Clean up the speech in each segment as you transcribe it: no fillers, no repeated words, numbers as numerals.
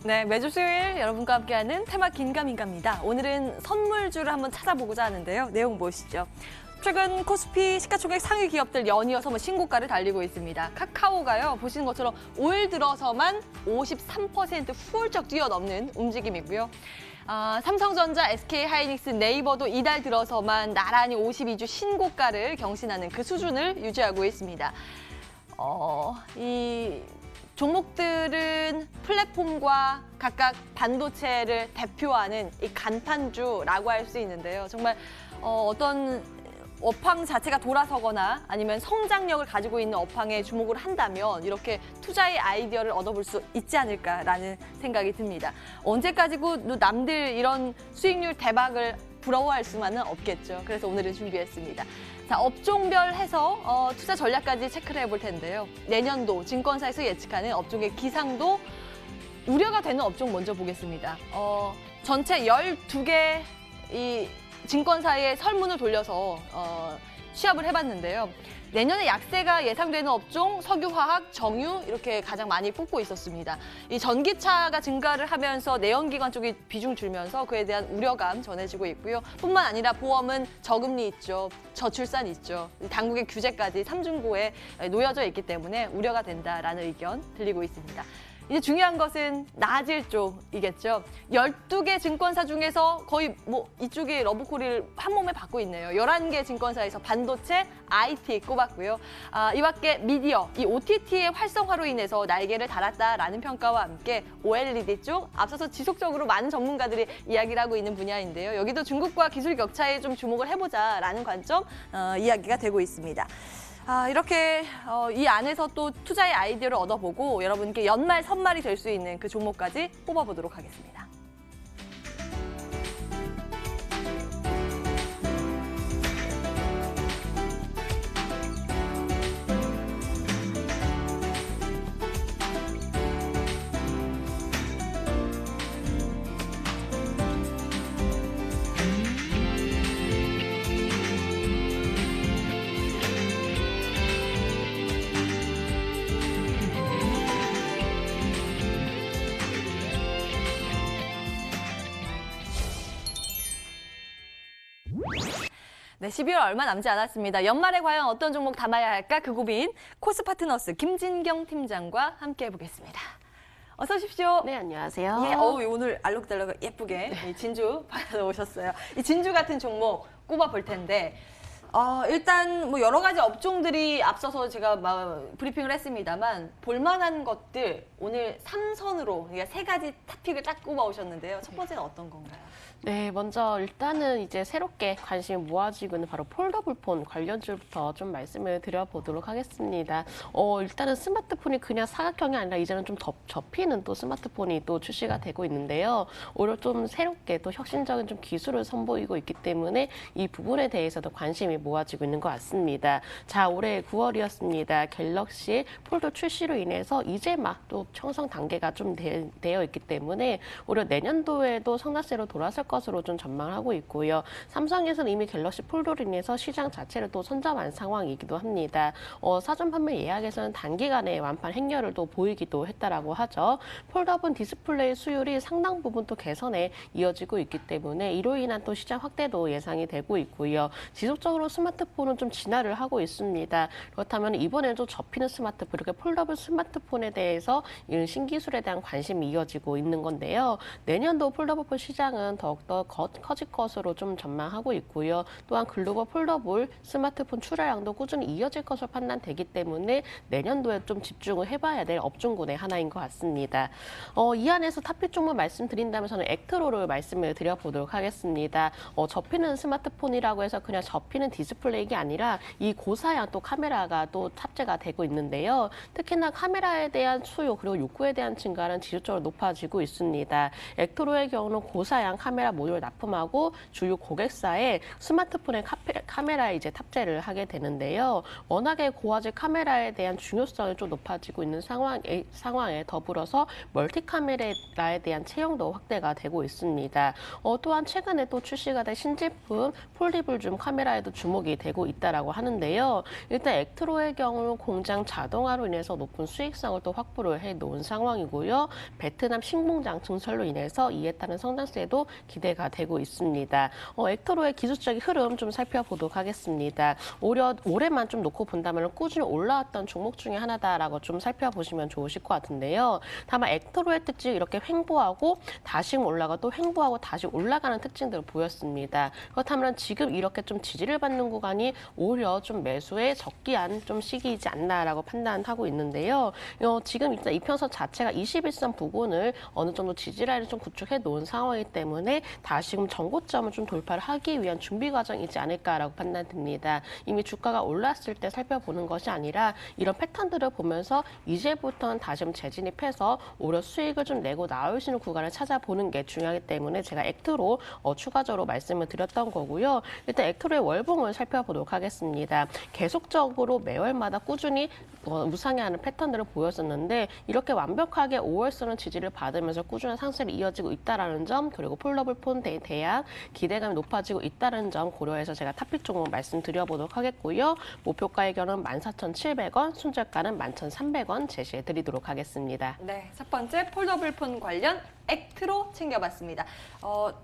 네, 매주 수요일 여러분과 함께하는 테마 긴가민가입니다. 오늘은 선물주를 한번 찾아보고자 하는데요. 내용 보시죠. 최근 코스피 시가총액 상위 기업들 연이어서 신고가를 달리고 있습니다. 카카오가요, 보시는 것처럼 올 들어서만 53% 훌쩍 뛰어넘는 움직임이고요. 삼성전자, SK하이닉스, 네이버도 이달 들어서만 나란히 52주 신고가를 경신하는 그 수준을 유지하고 있습니다. 이 종목들은 플랫폼과 각각 반도체를 대표하는 이 간판주라고 할 수 있는데요. 정말 어떤 업황 자체가 돌아서거나 아니면 성장력을 가지고 있는 업황에 주목을 한다면 이렇게 투자의 아이디어를 얻어볼 수 있지 않을까라는 생각이 듭니다. 언제까지고 남들 이런 수익률 대박을 부러워할 수만은 없겠죠. 그래서 오늘은 준비했습니다. 자, 업종별 해서 투자 전략까지 체크를 해볼 텐데요. 내년도 증권사에서 예측하는 업종의 기상도 우려가 되는 업종 먼저 보겠습니다. 전체 12개 이 증권사의 설문을 돌려서 취합을 해봤는데요. 내년에 약세가 예상되는 업종, 석유화학, 정유 이렇게 가장 많이 뽑고 있었습니다. 이 전기차가 증가를 하면서 내연기관 쪽이 비중 줄면서 그에 대한 우려감 전해지고 있고요. 뿐만 아니라 보험은 저금리 있죠, 저출산 있죠, 당국의 규제까지 삼중고에 놓여져 있기 때문에 우려가 된다라는 의견 들리고 있습니다. 이제 중요한 것은 낮을 쪽이겠죠. 12개 증권사 중에서 거의 이쪽이 러브콜을 한 몸에 받고 있네요. 11개 증권사에서 반도체, IT 꼽았고요. 이 밖에 미디어, 이 OTT의 활성화로 인해서 날개를 달았다라는 평가와 함께 OLED 쪽 앞서서 지속적으로 많은 전문가들이 이야기를 하고 있는 분야인데요. 여기도 중국과 기술 격차에 좀 주목을 해보자라는 관점 이야기가 되고 있습니다. 이렇게 이 안에서 또 투자의 아이디어를 얻어보고 여러분께 연말 선말이 될 수 있는 그 종목까지 뽑아보도록 하겠습니다. 네, 12월 얼마 남지 않았습니다. 연말에 과연 어떤 종목 담아야 할까? 그 고민 코스파트너스 김진경 팀장과 함께 해보겠습니다. 어서 오십시오. 네, 안녕하세요. 예, 오늘 알록달록 예쁘게 진주 받아오셨어요. 이 진주 같은 종목 꼽아볼 텐데 일단 여러 가지 업종들이 앞서서 제가 브리핑을 했습니다만 볼만한 것들 오늘 3선으로 그러니까 3가지 토픽을 딱 꼽아오셨는데요. 첫 번째는 어떤 건가요? 네, 먼저 일단은 이제 새롭게 관심이 모아지고 있는 바로 폴더블폰 관련주부터 좀 말씀을 드려보도록 하겠습니다. 일단은 스마트폰이 그냥 사각형이 아니라 이제는 좀 접히는 또 스마트폰이 또 출시가 되고 있는데요. 오히려 좀 새롭게 또 혁신적인 좀 기술을 선보이고 있기 때문에 이 부분에 대해서도 관심이 모아지고 있는 것 같습니다. 자, 올해 9월이었습니다. 갤럭시 폴더 출시로 인해서 이제 막 또 형성 단계가 좀 되어 있기 때문에 오히려 내년도에도 성장세로 돌아설 것으로 좀 전망하고 있고요. 삼성에서는 이미 갤럭시 폴더로 인해서 시장 자체를 또 선점한 상황이기도 합니다. 사전 판매 예약에서는 단기간에 완판 행렬을 또 보이기도 했다라고 하죠. 폴더블 디스플레이 수율이 상당 부분 또 개선에 이어지고 있기 때문에 이로 인한 또 시장 확대도 예상이 되고 있고요. 지속적으로 스마트폰은 좀 진화를 하고 있습니다. 그렇다면 이번에는 또 접히는 스마트폰, 이렇게 폴더블 스마트폰에 대해서 이런 신기술에 대한 관심이 이어지고 있는 건데요. 내년도 폴더블 시장은 더욱더 커질 것으로 좀 전망하고 있고요. 또한 글로벌 폴더블 스마트폰 출하량도 꾸준히 이어질 것으로 판단되기 때문에 내년도에 좀 집중을 해봐야 될 업종군의 하나인 것 같습니다. 이 안에서 탑픽 종목 말씀드린다면 저는 액트로를 말씀을 드려보도록 하겠습니다. 접히는 스마트폰이라고 해서 그냥 접히는 디스플레이가 아니라 이 고사양 또 카메라가 또 탑재가 되고 있는데요. 특히나 카메라에 대한 수요 그리고 욕구에 대한 증가는 지속적으로 높아지고 있습니다. 액트로의 경우는 고사양 카메라 카메라 모듈 납품하고 주요 고객사에 스마트폰의 카메라에 이제 탑재를 하게 되는데요. 워낙에 고화질 카메라에 대한 중요성이 좀 높아지고 있는 상황에 더불어서 멀티 카메라에 대한 채용도 확대가 되고 있습니다. 또한 최근에 또 출시가 된 신제품 폴디블 줌 카메라에도 주목이 되고 있다라고 하는데요. 일단 액트로의 경우 공장 자동화로 인해서 높은 수익성을 또 확보를 해놓은 상황이고요. 베트남 신공장 증설로 인해서 이에 따른 성장세도 기대가 되고 있습니다. 액트로의 기술적인 흐름 좀 살펴보도록 하겠습니다. 올해만 좀 놓고 본다면 꾸준히 올라왔던 종목 중에 하나다라고 좀 살펴보시면 좋으실 것 같은데요. 다만 액트로의 특징이 이렇게 횡보하고 다시 올라가 또 횡보하고 다시 올라가는 특징들을 보였습니다. 그렇다면 지금 이렇게 좀 지지를 받는 구간이 오히려 좀 매수에 적기한 좀 시기이지 않나라고 판단하고 있는데요. 지금 일단 이평선 자체가 21선 부근을 어느 정도 지지라인을 좀 구축해 놓은 상황이기 때문에 다시금 전고점을 좀 돌파를 하기 위한 준비 과정이지 않을까라고 판단됩니다. 이미 주가가 올랐을 때 살펴보는 것이 아니라 이런 패턴들을 보면서 이제부터는 다시 좀 재진입해서 오히려 수익을 좀 내고 나올 수 있는 구간을 찾아보는 게 중요하기 때문에 제가 액트로 추가적으로 말씀을 드렸던 거고요. 일단 액트로의 월봉을 살펴보도록 하겠습니다. 계속적으로 매월마다 꾸준히 우상향하는 패턴들을 보였었는데 이렇게 완벽하게 5월선은 지지를 받으면서 꾸준한 상승이 이어지고 있다는 점, 그리고 폴더블 폰 대약 기대감이 높아지고 있다는 점 고려해서 제가 탑픽 종목 말씀드려보도록 하겠고요. 목표가의 경우는 14,700원, 순저가는 11,300원 제시해 드리도록 하겠습니다. 네, 첫 번째 폴더블 폰 관련 액트로 챙겨봤습니다.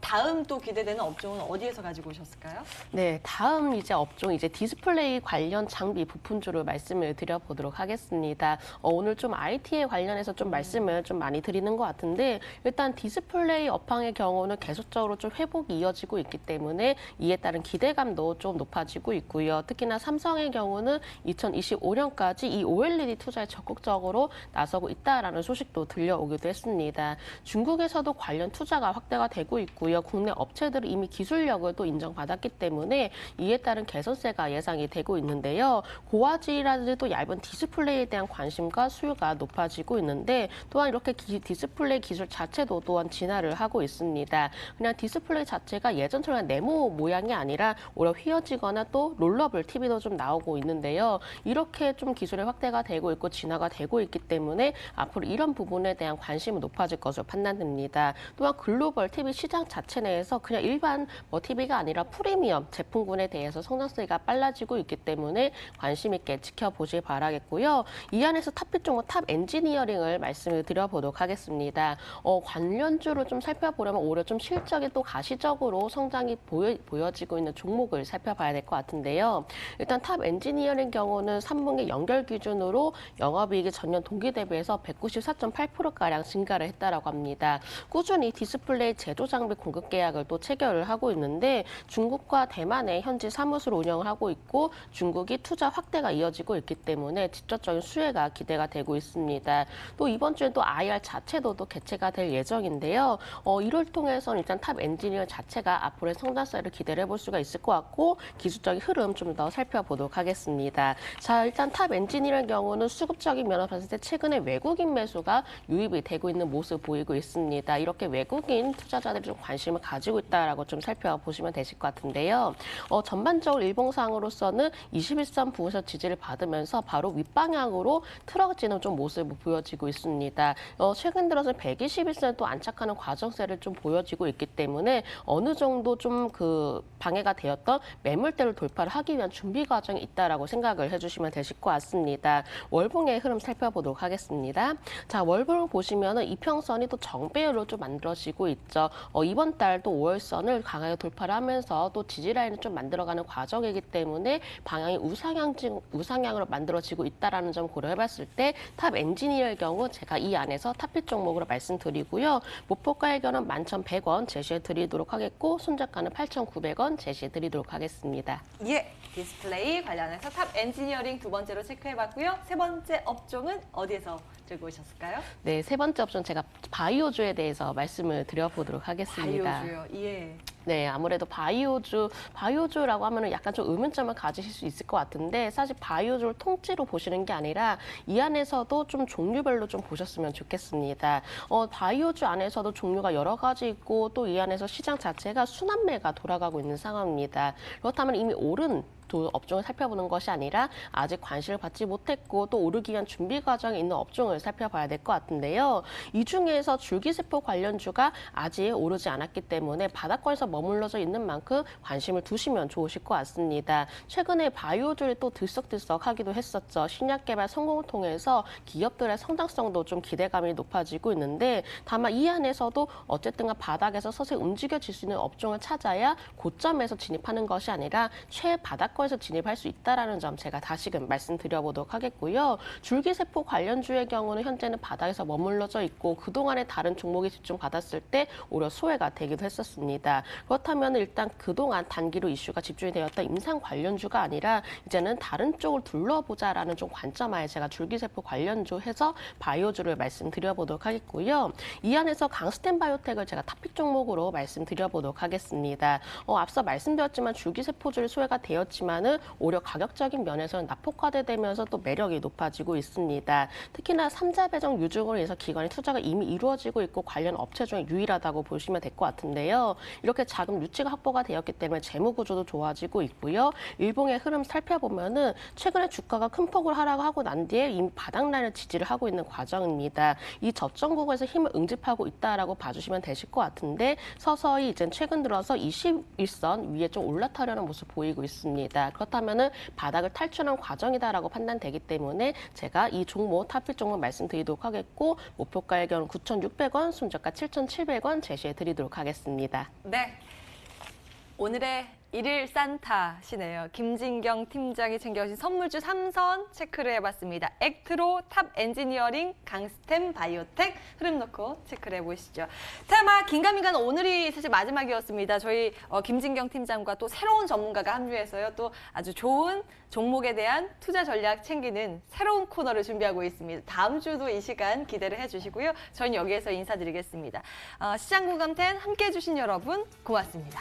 다음 또 기대되는 업종은 어디에서 가지고 오셨을까요? 네, 다음 이제 업종 이제 디스플레이 관련 장비 부품주를 말씀을 드려보도록 하겠습니다. 오늘 좀 IT에 관련해서 좀 말씀을 좀 많이 드리는 것 같은데 일단 디스플레이 업황의 경우는 계속적으로 좀 회복이 이어지고 있기 때문에 이에 따른 기대감도 좀 높아지고 있고요. 특히나 삼성의 경우는 2025년까지 이 OLED 투자에 적극적으로 나서고 있다라는 소식도 들려오기도 했습니다. 중국에서도 관련 투자가 확대가 되고 있고요. 국내 업체들은 이미 기술력을 또 인정받았기 때문에 이에 따른 개선세가 예상이 되고 있는데요. 고화질이라든지 또 얇은 디스플레이에 대한 관심과 수요가 높아지고 있는데 또한 이렇게 디스플레이 기술 자체도 또한 진화를 하고 있습니다. 그냥 디스플레이 자체가 예전처럼 네모 모양이 아니라 오히려 휘어지거나 또 롤러블 TV도 좀 나오고 있는데요. 이렇게 좀 기술의 확대가 되고 있고 진화가 되고 있기 때문에 앞으로 이런 부분에 대한 관심이 높아질 것으로 판단됩니다. 또한 글로벌 TV 시장 자체 내에서 그냥 일반 TV가 아니라 프리미엄 제품군에 대해서 성장세가 빨라지고 있기 때문에 관심 있게 지켜보길 바라겠고요. 이 안에서 탑픽 종목 탑 엔지니어링을 말씀을 드려보도록 하겠습니다. 관련주를 좀 살펴보려면 오히려 좀 실적이 또 가시적으로 성장이 보여지고 있는 종목을 살펴봐야 될 것 같은데요. 일단 탑 엔지니어링 경우는 3분기 연결 기준으로 영업이익이 전년 동기 대비해서 194.8%가량 증가를 했다라고 합니다. 꾸준히 디스플레이 제조 장비 공급 계약을 또 체결을 하고 있는데 중국과 대만에 현지 사무소를 운영을 하고 있고 중국이 투자 확대가 이어지고 있기 때문에 직접적인 수혜가 기대가 되고 있습니다. 또 이번 주에 또 IR 자체도 또 개최가 될 예정인데요. 이를 통해서는 일단 탑 엔지니어 자체가 앞으로의 성장세를 기대를 해볼 수가 있을 것 같고 기술적인 흐름 좀 더 살펴보도록 하겠습니다. 자, 일단 탑 엔지니어의 경우는 수급적인 면을 봤을 때 최근에 외국인 매수가 유입이 되고 있는 모습 보이고 있습니다. 이렇게 외국인 투자자들이 좀 관심을 가지고 있다라고 좀 살펴보시면 되실 것 같은데요. 전반적으로 일봉상으로서는 21선 부에서 지지를 받으면서 바로 윗방향으로 틀어지는 좀 모습을 보여지고 있습니다. 최근 들어서 121선에 또 안착하는 과정세를 좀 보여지고 있기 때문에 어느 정도 좀 방해가 되었던 매물대를 돌파를 하기 위한 준비 과정이 있다라고 생각을 해주시면 되실 것 같습니다. 월봉의 흐름 살펴보도록 하겠습니다. 자, 월봉을 보시면은 이평선이 또 정배열로 좀 만들어지고 있죠. 이번 달 또 5월선을 강하게 돌파를 하면서 또 지지라인을 좀 만들어가는 과정이기 때문에 방향이 우상향으로 만들어지고 있다라는 점 고려해봤을 때 탑 엔지니어의 경우 제가 이 안에서 탑픽 종목으로 말씀드리고요. 목표가의 경우는 11,100원 제시해드리도록 하겠고 손절가는 8,900원 제시해드리도록 하겠습니다. 예, 디스플레이 관련해서 탑 엔지니어링 두 번째로 체크해봤고요. 세 번째 업종은 어디에서 들고 오셨을까요? 네, 세 번째 업종 제가 바이오주에 대해서 말씀을 드려보도록 하겠습니다. 바이오주요. 예. 네, 아무래도 바이오주라고 하면은 약간 좀 의문점을 가지실 수 있을 것 같은데 사실 바이오주를 통째로 보시는 게 아니라 이 안에서도 좀 종류별로 좀 보셨으면 좋겠습니다. 바이오주 안에서도 종류가 여러 가지 있고 또 이 안에서 시장 자체가 순환매가 돌아가고 있는 상황입니다. 그렇다면 이미 오른 업종을 살펴보는 것이 아니라 아직 관심을 받지 못했고 또 오르기 위한 준비 과정에 있는 업종을 살펴봐야 될 것 같은데요. 이 중에서 줄기세포 관련주가 아직 오르지 않았기 때문에 바닥권에서 머물러져 있는 만큼 관심을 두시면 좋으실 것 같습니다. 최근에 바이오주를 또 들썩들썩하기도 했었죠. 신약 개발 성공을 통해서 기업들의 성장성도 좀 기대감이 높아지고 있는데 다만 이 안에서도 어쨌든 바닥에서 서서히 움직여질 수 있는 업종을 찾아야 고점에서 진입하는 것이 아니라 최바닥권 에서 진입할 수 있다는 점 제가 다시금 말씀드려보도록 하겠고요. 줄기세포 관련주의 경우는 현재는 바닥에서 머물러져 있고 그동안에 다른 종목에 집중받았을 때 오히려 소외가 되기도 했었습니다. 그렇다면 일단 그동안 단기로 이슈가 집중이 되었던 임상 관련주가 아니라 이제는 다른 쪽을 둘러보자라는 좀 관점하에 제가 줄기세포 관련주 해서 바이오주를 말씀드려보도록 하겠고요. 이 안에서 강스텐 바이오텍을 제가 탑픽 종목으로 말씀드려보도록 하겠습니다. 앞서 말씀드렸지만 줄기세포주를 소외가 되었지만 오히려 가격적인 면에서는 낙폭화되면서 또 매력이 높아지고 있습니다. 특히나 3자 배정 유증으로 인해서 기관의 투자가 이미 이루어지고 있고 관련 업체 중에 유일하다고 보시면 될 것 같은데요. 이렇게 자금 유치가 확보가 되었기 때문에 재무 구조도 좋아지고 있고요. 일봉의 흐름 살펴보면은 최근에 주가가 큰 폭을 하락하고 난 뒤에 이미 바닥라인을 지지를 하고 있는 과정입니다. 이 저점 구간에서 힘을 응집하고 있다라고 봐주시면 되실 것 같은데 서서히 이제 최근 들어서 21선 위에 좀 올라타려는 모습 보이고 있습니다. 그렇다면은 바닥을 탈출한 과정이다라고 판단되기 때문에 제가 이 종목 탑픽 종목 말씀드리도록 하겠고 목표가의 경우 9,600원, 순저가 7,700원 제시해 드리도록 하겠습니다. 네. 오늘의 일일 산타시네요. 김진경 팀장이 챙겨오신 선물주 3선 체크를 해봤습니다. 액트로, 탑 엔지니어링, 강스템 바이오텍 흐름 놓고 체크를 해보시죠. 테마 긴가민가는 오늘이 사실 마지막이었습니다. 저희 김진경 팀장과 또 새로운 전문가가 합류해서요. 또 아주 좋은 종목에 대한 투자 전략 챙기는 새로운 코너를 준비하고 있습니다. 다음 주도 이 시간 기대를 해주시고요. 저는 여기에서 인사드리겠습니다. 시장 공감10 함께해 주신 여러분 고맙습니다.